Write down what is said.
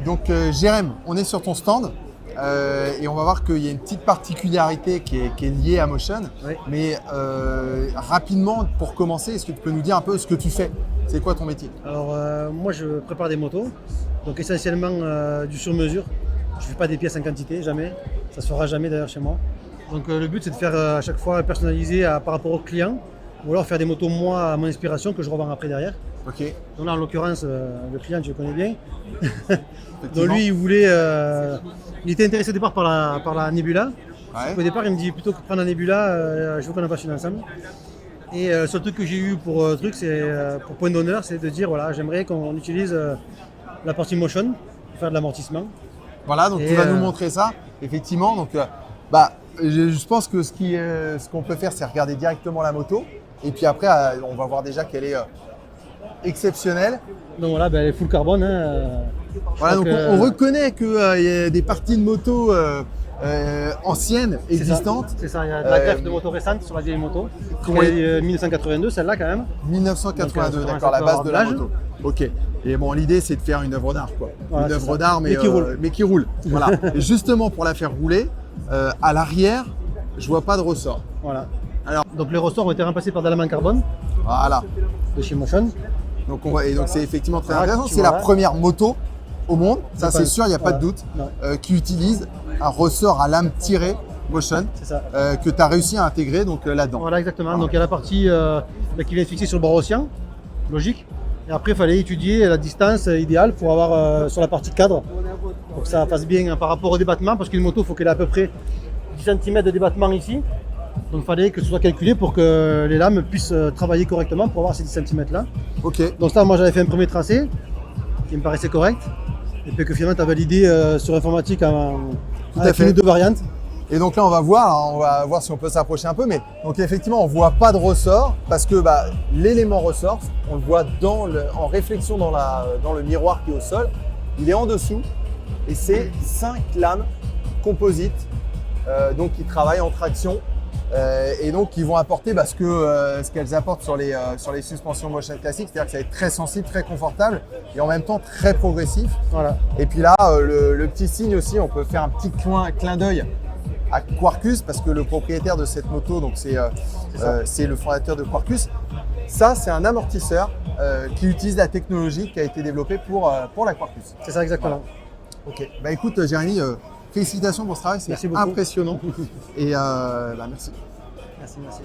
Donc Jérém, on est sur ton stand et on va voir qu'il y a une petite particularité qui est liée à Motion. Oui. Mais rapidement, pour commencer, est-ce que tu peux nous dire un peu ce que tu fais? C'est quoi ton métier? Alors moi je prépare des motos, donc essentiellement du sur-mesure. Je ne fais pas des pièces en quantité, jamais. Ça ne se fera jamais d'ailleurs chez moi. Donc le but c'est de faire à chaque fois personnaliser par rapport au client, ou alors faire des motos moi à mon inspiration que je revends après derrière. Ok. Donc là en l'occurrence le client tu le connais bien. Donc Effectivement. lui il était intéressé au départ par la Nebula. Ouais. Au départ il me dit plutôt que prendre la Nebula, je veux qu'on en fasse une ensemble. Et le seul truc que j'ai eu pour pour point d'honneur, c'est de dire voilà, j'aimerais qu'on utilise la partie motion pour faire de l'amortissement. Voilà, donc Et, tu vas nous montrer ça, effectivement. Donc, je pense que ce qu'on peut faire, c'est regarder directement la moto. Et puis après, on va voir déjà qu'elle est exceptionnelle. Donc voilà, elle est full carbone. Hein. Voilà, donc on reconnaît qu'il y a des parties de moto anciennes, existantes. C'est ça, il y a de la greffe de moto récente sur la vieille moto. Oui. C'est 1982, celle-là quand même. 1982, Donc, d'accord, la base de la l'âge. moto. Ok. Et bon, l'idée, c'est de faire une œuvre d'art, quoi. Voilà, une c'est œuvre ça. d'art, Mais qui roule. mais qui roule. Voilà. Et justement, pour la faire rouler, à l'arrière, je vois pas de ressort. Voilà. Alors, Donc les ressorts ont été remplacés par de la laine en carbone voilà. de chez Motion. Donc c'est effectivement très Voilà, intéressant. tu C'est la vois. première moto au monde, ça c'est sûr, il n'y a pas de doute, Non. qui utilise un ressort à lame tirée Motion C'est ça. que tu as réussi à intégrer donc là-dedans. Voilà, exactement. Donc il y a la partie qui vient fixer sur le bord océan, logique. Et après, il fallait étudier la distance idéale pour avoir sur la partie cadre, pour que ça fasse bien par rapport au débattement, parce qu'une moto, il faut qu'elle ait à peu près 10 cm de débattement ici. Donc il fallait que ce soit calculé pour que les lames puissent travailler correctement pour avoir ces 10 cm là. Ok, Donc ça, moi j'avais fait un premier tracé qui me paraissait correct. Et puis que finalement tu as validé sur informatique avec fait. une ou deux variantes. et donc là on va voir si on peut s'approcher un peu, mais donc effectivement on voit pas de ressort parce que l'élément ressort, on le voit en réflexion dans le miroir qui est au sol, il est en dessous et c'est 5 lames composites donc qui travaillent en traction. Et donc qui vont apporter ce qu'elles apportent sur les suspensions Motion classiques, c'est-à-dire que ça va être très sensible, très confortable et en même temps très progressif. Voilà. Et puis là, le petit signe aussi, on peut faire un petit clin d'œil à Quarkus parce que le propriétaire de cette moto, donc c'est le fondateur de Quarkus. Ça, c'est un amortisseur qui utilise la technologie qui a été développée pour la Quarkus. C'est ça exactement. Ok. Bah écoute, Jérémy. Félicitations pour ce travail, Merci c'est beaucoup. impressionnant. Et merci. Merci.